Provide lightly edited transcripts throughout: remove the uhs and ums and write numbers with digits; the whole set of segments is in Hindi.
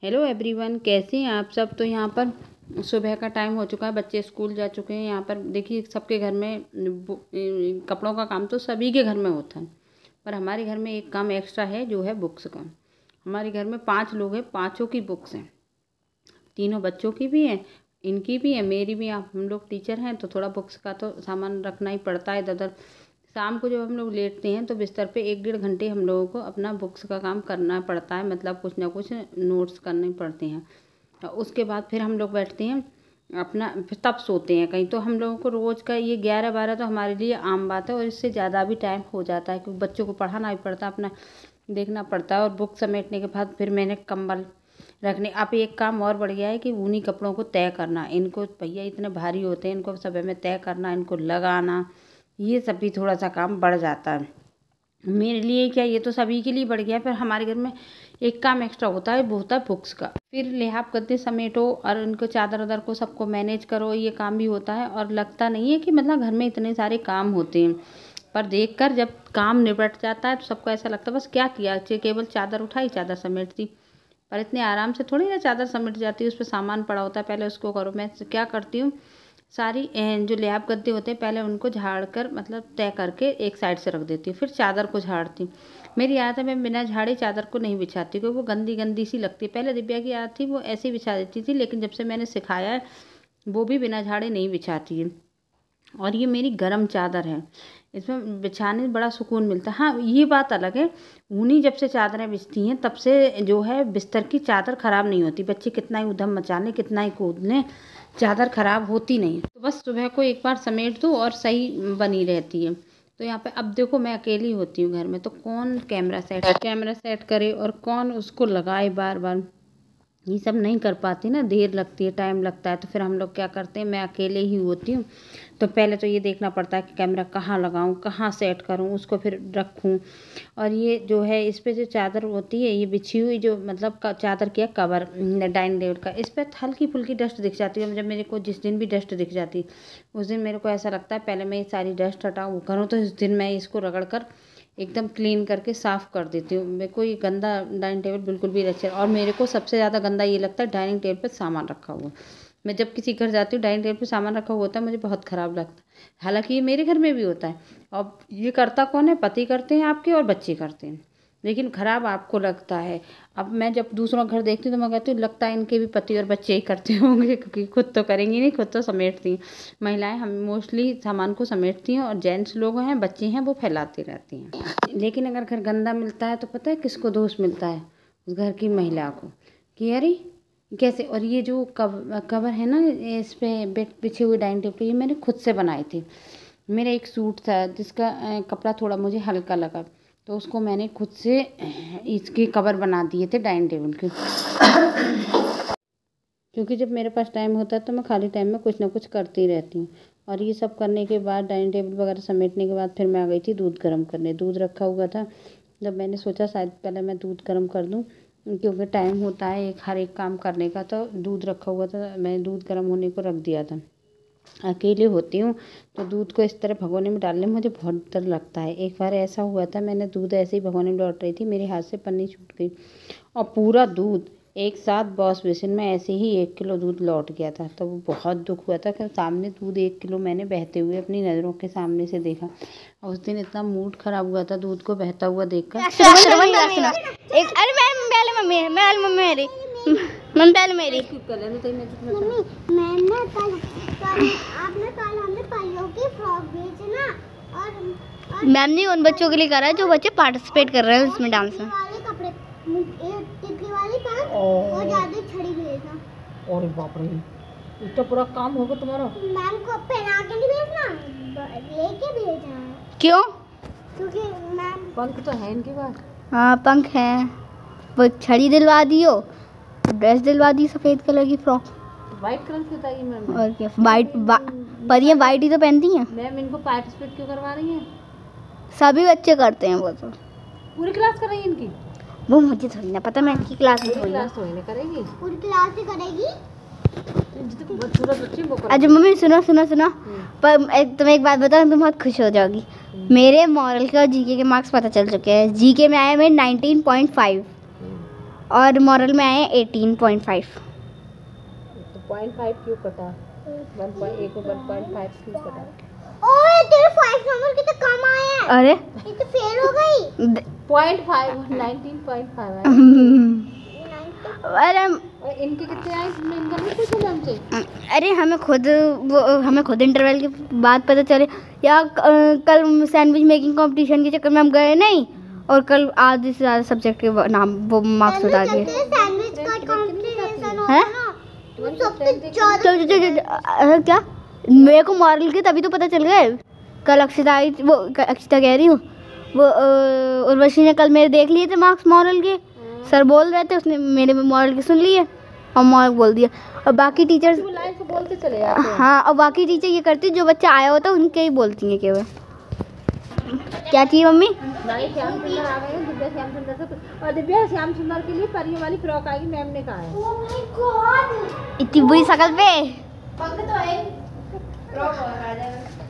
हेलो एवरीवन, कैसे हैं आप सब। तो यहाँ पर सुबह का टाइम हो चुका है, बच्चे स्कूल जा चुके हैं। यहाँ पर देखिए सबके घर में कपड़ों का काम तो सभी के घर में होता है, पर हमारे घर में एक काम एक्स्ट्रा है जो है बुक्स का। हमारे घर में 5 लोग हैं, 5 की बुक्स हैं। 3 बच्चों की भी हैं, इनकी भी है, मेरी भी। आप हम लोग टीचर हैं तो थोड़ा बुक्स का तो सामान रखना ही पड़ता है इधर उधर। शाम को जब हम लोग लेटते हैं तो बिस्तर पे 1-1.5 घंटे हम लोगों को अपना बुक्स का काम करना पड़ता है, मतलब कुछ ना कुछ नोट्स करने पड़ते हैं। और उसके बाद फिर हम लोग बैठते हैं अपना, फिर तब सोते हैं कहीं। तो हम लोगों को रोज़ का ये 11-12 तो हमारे लिए आम बात है, और इससे ज़्यादा भी टाइम हो जाता है क्योंकि बच्चों को पढ़ाना भी पड़ता है, अपना देखना पड़ता है। और बुक समेटने के बाद फिर मैंने कंबल रखने। अब एक काम और बढ़ गया है कि ऊनी कपड़ों को तय करना। इनको भैया इतने भारी होते हैं, इनको सुबह में तय करना, इनको लगाना, ये सब भी थोड़ा सा काम बढ़ जाता है मेरे लिए। क्या, ये तो सभी के लिए बढ़ गया है, पर हमारे घर में एक काम एक्स्ट्रा होता है, वो होता है बुक्स का। फिर लिहाफ गद्दे समेटो और उनको चादर वादर को सबको मैनेज करो, ये काम भी होता है। और लगता नहीं है कि मतलब घर में इतने सारे काम होते हैं, पर देखकर जब काम निपट जाता है तो सबको ऐसा लगता है बस क्या किया, केवल चादर उठाई, चादर समेट दी। पर इतने आराम से थोड़ी ना चादर समेट जाती है, उस पर सामान पड़ा होता है, पहले उसको करो। मैं क्या करती हूँ, सारी जो लिहाफ गद्दे होते हैं पहले उनको झाड़ कर, मतलब तय करके एक साइड से रख देती हूँ, फिर चादर को झाड़ती हूँ। मेरी आदत है मैं बिना झाड़े चादर को नहीं बिछाती क्योंकि वो गंदी गंदी सी लगती है। पहले दिव्या की आदत थी वो ऐसे ही बिछा देती थी, लेकिन जब से मैंने सिखाया है वो भी बिना झाड़े नहीं बिछाती है। और ये मेरी गरम चादर है, इसमें बिछाने में बड़ा सुकून मिलता है। हाँ, ये बात अलग है, ऊनी जब से चादरें बिछती हैं तब से जो है बिस्तर की चादर ख़राब नहीं होती। बच्चे कितना ही उधम मचा लें, कितना ही कूद लें, चादर ख़राब होती नहीं। तो बस सुबह को एक बार समेट दो और सही बनी रहती है। तो यहाँ पे अब देखो मैं अकेली होती हूँ घर में, तो कौन कैमरा सेट करे और कौन उसको लगाए बार बार, ये सब नहीं कर पाती ना, देर लगती है, टाइम लगता है। तो फिर हम लोग क्या करते हैं, मैं अकेले ही होती हूँ तो पहले तो ये देखना पड़ता है कि कैमरा कहाँ लगाऊँ, कहाँ सेट करूँ, उसको फिर रखूँ। और ये जो है इस पे जो चादर होती है, ये बिछी हुई जो मतलब चादर किया कवर डाइनिंग टेबल का, इस पर हल्की फुल्की डस्ट दिख जाती है। जब मेरे को जिस दिन भी डस्ट दिख जाती है उस दिन मेरे को ऐसा लगता है पहले मैं ये सारी डस्ट हटाऊँ वो करूँ, तो इस दिन मैं इसको रगड़ कर एकदम क्लीन करके साफ़ कर देती हूँ। मेरे को ये गंदा डाइनिंग टेबल बिल्कुल भी अच्छा। और मेरे को सबसे ज़्यादा गंदा ये लगता है डाइनिंग टेबल पे सामान रखा हुआ। मैं जब किसी घर जाती हूँ डाइनिंग टेबल पे सामान रखा हुआ होता है, मुझे बहुत ख़राब लगता है। हालांकि ये मेरे घर में भी होता है। अब ये करता कौन है, पति करते हैं आपके और बच्चे करते हैं, लेकिन ख़राब आपको लगता है। अब मैं जब दूसरों घर देखती हूँ तो मैं कहती हूँ लगता है इनके भी पति और बच्चे ही करते होंगे, क्योंकि खुद तो करेंगी नहीं, खुद तो समेटती हैं। महिलाएं हम मोस्टली सामान को समेटती हैं, और जेंट्स लोग हैं, बच्चे हैं, वो फैलाती रहती हैं। लेकिन अगर घर गंदा मिलता है तो पता है किसको दोष मिलता है, उस घर की महिला को, कि अरे कैसे। और ये जो कवर है ना, इस पे बेड बिछे हुए डाइनिंग टेबल पे, ये मैंने खुद से बनाए थे। मेरा एक सूट था जिसका कपड़ा थोड़ा मुझे हल्का लगा, तो उसको मैंने खुद से इसके कवर बना दिए थे डाइनिंग टेबल के। क्योंकि जब मेरे पास टाइम होता है तो मैं खाली टाइम में कुछ ना कुछ करती रहती हूँ। और ये सब करने के बाद डाइनिंग टेबल वगैरह समेटने के बाद फिर मैं आ गई थी दूध गर्म करने। दूध रखा हुआ था, जब मैंने सोचा शायद पहले मैं दूध गर्म कर दूँ क्योंकि टाइम होता है हर एक काम करने का, तो दूध रखा हुआ था, मैंने दूध गर्म होने को रख दिया था। अकेले होती हूँ तो दूध को इस तरह भगोने में डालने में मुझे बहुत डर लगता है। एक बार ऐसा हुआ था, मैंने दूध ऐसे ही भगोने में लौट रही थी, मेरे हाथ से पन्नी छूट गई और पूरा दूध एक साथ वॉश बेसिन में ऐसे ही 1 किलो दूध लौट गया था। तो वो बहुत दुख हुआ था कि सामने दूध 1 किलो मैंने बहते हुए अपनी नज़रों के सामने से देखा, और उस दिन इतना मूड खराब हुआ था दूध को बहता हुआ देख कर। मैम ने उन बच्चों के लिए करा है जो बच्चे पार्टिसिपेट कर रहे हैं इसमें, डांस में। और बाप रे, इतना पूरा काम होगा तुम्हारा। मैम को पहना के नहीं भेजना, लेके भेजना। क्यों? क्योंकि मैम पंख तो है इनके पास। हाँ पंख है, वो छड़ी दिलवा दियो, ड्रेस दिलवा दी सफ़ेद कलर की फ्रॉक। वाइट कलर की बताइए मैम। और क्या वाइट, पर ये वाइट ही तो पहनती हैं। मैम इनको पार्टिसिपेट क्यों करवा रही हैं? सभी बच्चे करते हैं वो तो। पूरी क्लास कर रही है इनकी? वो मुझे थोड़ी ना पता, मैं इनकी क्लास में थोड़ी ना। करेगी, पूरी क्लास ही करेगी। अच्छा मम्मी सुनो सुनो सुनो, पर तुम्हें एक बात बताऊँ, तुम बहुत खुश हो जाओगी। मेरे मॉरल के और जीके के मार्क्स पता चल चुके हैं। जीके में आया मेरे 19.5 और मॉरल में आए 18.5। तो 0.5 क्यों कटा? 1.1 को 1.5 क्यों कटा? ओए तेरे 5 नंबर की तो कम आया है। अरे ये तो फेल हो गई। 0.5 19.5 है। अरे और इनके कितने आए? तुमने इनका नहीं पूछा मैम से? अरे हमें खुद इंटरवल के बाद पता चले यार। कल सैंडविच मेकिंग कंपटीशन के चक्कर में हम गए नहीं, और कल आधे से ज़्यादा सब्जेक्ट के नाम वो मार्क्स बता दिए। सैंडविच का कंपटीशन होता हैं? ना, तुम सबसे ज्यादा क्या मेरे को मॉरल के तभी तो पता चल गए। कल अक्षिता आई, वो अक्षिता कह रही हूँ, वो उर्वशी ने कल मेरे देख लिए थे मार्क्स मॉरल के। सर बोल रहे थे, उसने मेरे मॉरल के सुन लिए और मॉरल बोल दिया। और बाकी टीचर्स लाइन से बोलते चले जाते हैं। हाँ, और बाकी टीचर ये करती जो बच्चा आया होता है उनके ही बोलती हैं केवल। क्या चाहिए मम्मी? नहीं, श्याम सुंदर आ गए हैं। दिव्या श्याम सुंदर से और दिव्या श्याम सुंदर के लिए परियों वाली फ्रॉक आएगी, मैम ने कहा है। ओह माय गॉड, इतनी बुरी शकल पे पंख तो है।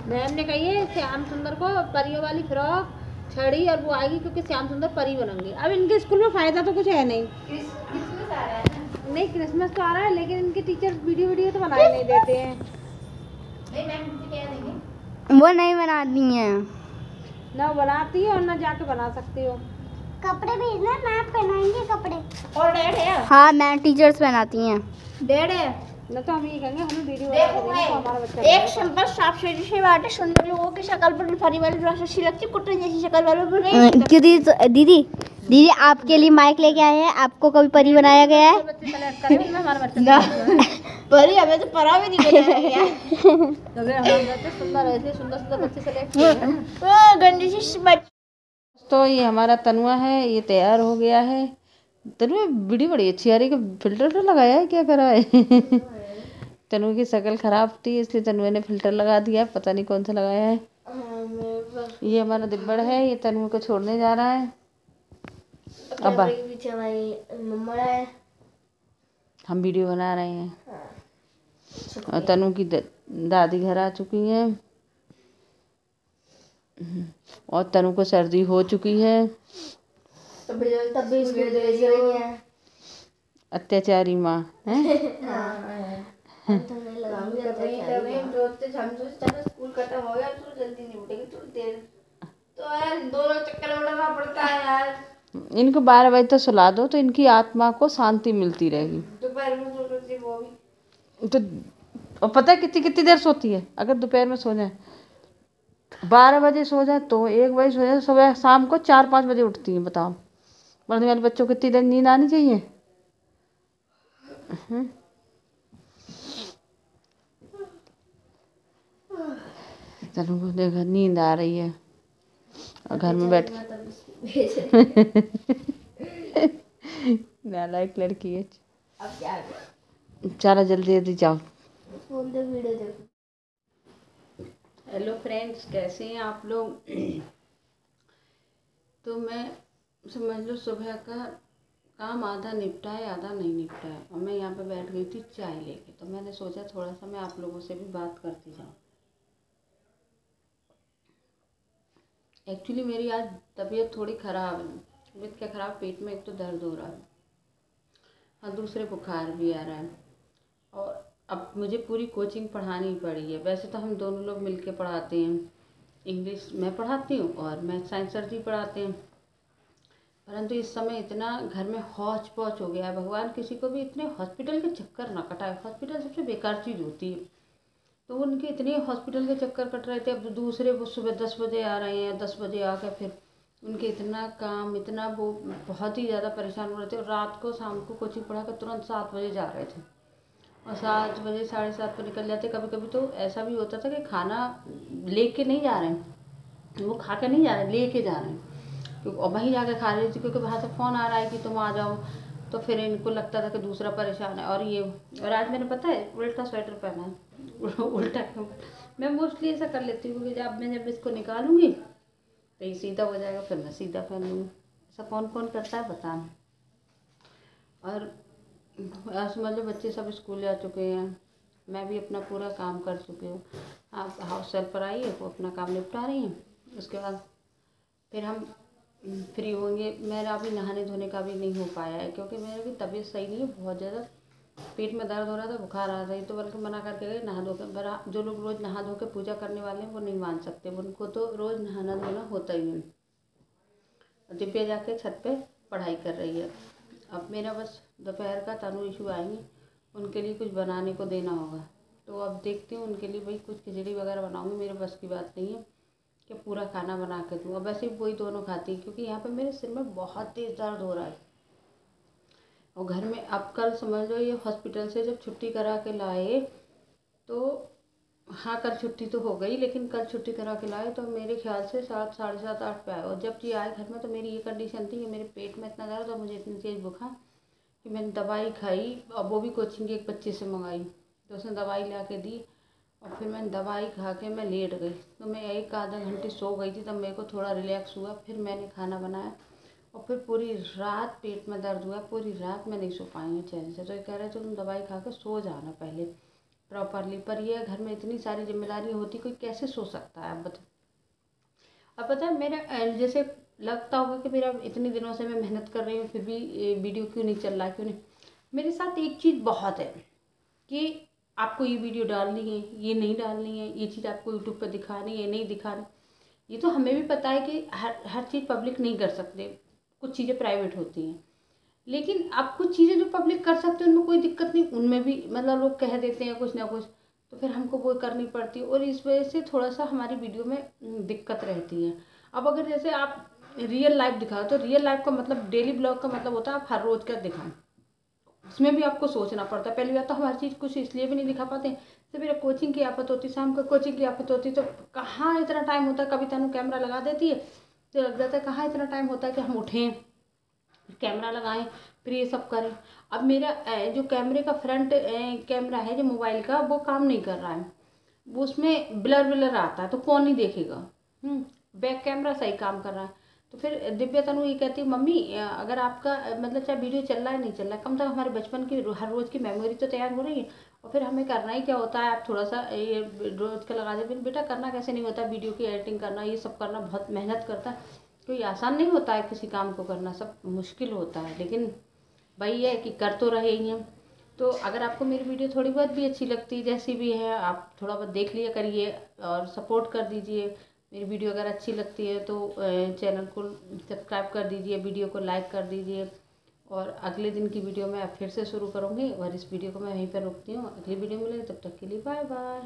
मैम ने कही है श्याम सुंदर को परियों वाली फ्रॉक, छड़ी और वो आएगी, क्योंकि श्याम सुंदर परी बनेंगे। अब इनके स्कूल में फायदा तो कुछ है नहीं। क्रिसमस आ रहा है ना? नहीं, क्रिसमस तो आ रहा है, लेकिन इनके टीचर्स वीडियो तो बनाए नहीं देते हैं। नहीं मैम मुझे क्या देंगे? वो नहीं बनाती हैं। ना बनाती है और ना जाके बना सकती हो। कपड़े भेजना, मैम पहनाएंगे कपड़े। और डेड है? हाँ, मैं टीचर्स बनाती हैं। डेड है। ना तो हम ये कहेंगे हमें वीडियो देखो बना देंगे तो हमारा बच्चा एक सिंपल साफ सीधी बात है, सुंदर लोगों की शक्ल पर फरी वाली ब्रश अच्छी लगती है, कुत्ते जैसी शक्ल वालों पर नहीं। क्यों दीदी आपके लिए माइक लेके आए हैं। आपको कभी परी बनाया गया है? बच्चे सेलेक्ट करेंगे, हमारा बच्चा परी हमें तो परा भी नहीं बनाया गया। तो फिर हमारे बच्चे सुंदर ऐसे सुंदर बच्चे सेलेक्ट किए हैं। वो गंदी सी तो ये हमारा तनुआ है, ये तैयार हो गया है। तनुआ वीडियो बड़ी अच्छी आ रही है। फिल्टर लगाया है, क्या करा है? तनु की शक्ल खराब थी, इसलिए तनुए ने फिल्टर लगा दिया है। पता नहीं कौन सा लगाया है। ये हमारा दिब्बड़ है, ये तनु को छोड़ने जा रहा है। अब पीछे हमारी मम्मा है। हम वीडियो बना रहे हैं और तनु की दादी घर आ चुकी है और तनु को सर्दी हो चुकी है। तब भी इसमें भेज रही है अत्याचारी माँ है। स्कूल खत्म हो गया तो जल्दी नहीं उठेगी थोड़ी देर, तो यार दोनों चक्कर उड़ाना पड़ता है यार। इनको 12 बजे तक सुला दो तो इनकी आत्मा को शांति मिलती रहेगी। दोपहर में सो रही वो भी तो और पता है कितनी कितनी देर सोती है? अगर दोपहर में सो जाए, 12 बजे सो जाए तो 1 बजे सो जाए, सुबह शाम को 4-5 बजे उठती हैं। बताओ, पढ़ने वाले बच्चों को कितनी देर नींद आनी चाहिए? तनु को देखा नींद आ रही है और घर में बैठ नालायक लड़की है। अब क्या चलो जल्दी जल्दी जाओ। फोन दे, वीडियो देखो। हेलो फ्रेंड्स, कैसे हैं आप लोग? तो मैं समझ लो सुबह का काम आधा निपटा है, आधा नहीं निपटा है, और मैं यहाँ पे बैठ गई थी चाय लेके। तो मैंने सोचा थोड़ा सा मैं आप लोगों से भी बात करती जाऊँ। एक्चुअली मेरी आज तबीयत थोड़ी ख़राब है। तबीयत क्या ख़राब, पेट में एक तो दर्द हो रहा है और दूसरे बुखार भी आ रहा है। और अब मुझे पूरी कोचिंग पढ़ानी पड़ी है। वैसे तो हम दोनों लोग मिलके पढ़ाते हैं, इंग्लिश मैं पढ़ाती हूँ और मैथ साइंस सर जी पढ़ाते हैं। परंतु इस समय इतना घर में हौच पौच हो गया है, भगवान किसी को भी इतने हॉस्पिटल के चक्कर ना कटाए। हॉस्पिटल सबसे बेकार चीज़ होती है। तो उनके इतने हॉस्पिटल के चक्कर कट रहे थे। अब दूसरे वो सुबह 10 बजे आ रहे हैं, 10 बजे आकर फिर उनके इतना काम, इतना वो बहुत ही ज़्यादा परेशान हो रहे थे। और रात को शाम को कोचिंग पढ़ा कर तुरंत 7 बजे जा रहे थे और 7 बजे 7:30 पर निकल जाते। कभी कभी तो ऐसा भी होता था कि खाना लेके नहीं जा रहे हैं, वो खा के नहीं जा रहे, लेके जा रहे हैं, और वहीं जाके खा रही थी, क्योंकि वहाँ से फ़ोन आ रहा है कि तुम आ जाओ। तो फिर इनको लगता था कि दूसरा परेशान है। और आज मैंने पता है उल्टा स्वेटर पहना है। उल्टा क्यों? मैं मोस्टली ऐसा कर लेती हूँ क्योंकि जब इसको निकालूंगी तो ये सीधा हो जाएगा, फिर मैं सीधा पहन लूँगी। ऐसा कौन कौन करता है बताना। और समझ लो बच्चे सब स्कूल जा चुके हैं, मैं भी अपना पूरा काम कर चुकी हूँ। आप हाउस हेल्प पर आई है, वो अपना काम निपटा रही हैं। उसके बाद फिर हम फ्री होंगे। मेरा अभी नहाने धोने का भी नहीं हो पाया है क्योंकि मेरी भी तबीयत सही नहीं है, बहुत ज़्यादा पेट में दर्द हो रहा था, बुखार आ रहा था, तो बल्कि मना करके गए नहा धो के। पर जो लोग रोज़ नहा धो के पूजा करने वाले हैं वो नहीं मान सकते, उनको तो रोज़ नहाना धोना होता ही नहीं। दिव्या जाके छत पे पढ़ाई कर रही है। अब मेरा बस दोपहर का तनु इशू आएंगे, उनके लिए कुछ बनाने को देना होगा, तो अब देखती हूँ उनके लिए भाई कुछ खिचड़ी वगैरह बनाऊँगी। मेरे बस की बात नहीं है कि पूरा खाना बना के दूँ। अब वैसे वही दोनों खाती हैं क्योंकि यहाँ पे मेरे सिर में बहुत तेज़ दर्द हो रहा है। और घर में अब कल समझ लो ये हॉस्पिटल से जब छुट्टी करा के लाए तो हाँ, कल छुट्टी तो हो गई, लेकिन कल छुट्टी करा के लाए तो मेरे ख्याल से 7, साढ़े 7, 8 पे आए। और जब ये आए घर में तो मेरी ये कंडीशन थी कि मेरे पेट में इतना दर्द और मुझे इतनी तेज़ बुखार कि मैंने दवाई खाई, और वो भी कोचिंग के एक बच्चे से मंगाई, तो उसने दवाई ला के दी। और फिर मैंने दवाई खा के मैं लेट गई, तो मैं 1 आधा घंटे सो गई थी, तब मेरे को थोड़ा रिलैक्स हुआ। फिर मैंने खाना बनाया और फिर पूरी रात पेट में दर्द हुआ, पूरी रात मैं नहीं सो पाई हूँ चैन से। तो ये कह रहे थे तुम दवाई खा के सो जाना पहले प्रॉपरली, पर ये घर में इतनी सारी जिम्मेदारियाँ होती, कोई कैसे सो सकता है। अब बताओ। अब पता है मेरा जैसे लगता होगा कि मेरा इतने दिनों से मैं मेहनत कर रही हूँ फिर भी वीडियो क्यों नहीं चल रहा, क्यों नहीं। मेरे साथ एक चीज़ बहुत है कि आपको ये वीडियो डालनी है, ये नहीं डालनी है, ये चीज़ आपको यूट्यूब पर दिखानी है, नहीं दिखानी। ये तो हमें भी पता है कि हर चीज़ पब्लिक नहीं कर सकते, कुछ चीज़ें प्राइवेट होती हैं, लेकिन आप कुछ चीज़ें जो पब्लिक कर सकते हैं उनमें कोई दिक्कत नहीं, उनमें भी मतलब लोग कह देते हैं कुछ ना कुछ, तो फिर हमको वो करनी पड़ती है। और इस वजह से थोड़ा सा हमारी वीडियो में दिक्कत रहती है। अब अगर जैसे आप रियल लाइफ दिखाओ तो रियल लाइफ का मतलब डेली ब्लॉग का मतलब होता है आप हर रोज़ का दिखाएं, उसमें भी आपको सोचना पड़ता है। पहली बात तो हम हर चीज़ कुछ इसलिए भी नहीं दिखा पाते, जैसे मेरा कोचिंग की आफत होती, शाम को कोचिंग की आफत होती, तो कहाँ इतना टाइम होता है। कभी तनु कैमरा लगा देती है तो लग जाता है, कहाँ इतना टाइम होता है कि हम उठें, कैमरा लगाएं, फिर ये सब करें। अब मेरा जो कैमरे का फ्रंट कैमरा है जो मोबाइल का, वो काम नहीं कर रहा है, वो उसमें ब्लर ब्लर आता है, तो कौन ही देखेगा। बैक कैमरा सही काम कर रहा है। तो फिर दिव्या तनु ये कहती है मम्मी अगर आपका मतलब चाहे वीडियो चल रहा है नहीं चल रहा है, कम से कम हमारे बचपन की हर रोज़ की मेमोरी तो तैयार हो रही है। और फिर हमें करना ही क्या होता है, आप थोड़ा सा ये रोज़ का लगा दे, बेटा करना कैसे नहीं होता, वीडियो की एडिटिंग करना, ये सब करना बहुत मेहनत करता है, कोई आसान नहीं होता है किसी काम को करना, सब मुश्किल होता है। लेकिन वही है कि कर तो रहे ही हैं। तो अगर आपको मेरी वीडियो थोड़ी बहुत भी अच्छी लगती है, जैसी भी है, आप थोड़ा बहुत देख लिया करिए और सपोर्ट कर दीजिए। मेरी वीडियो अगर अच्छी लगती है तो चैनल को सब्सक्राइब कर दीजिए, वीडियो को लाइक कर दीजिए। और अगले दिन की वीडियो मैं फिर से शुरू करूँगी, और इस वीडियो को मैं यहीं पर रोकती हूँ। अगली वीडियो मिलेगी, तब तक के लिए बाय बाय।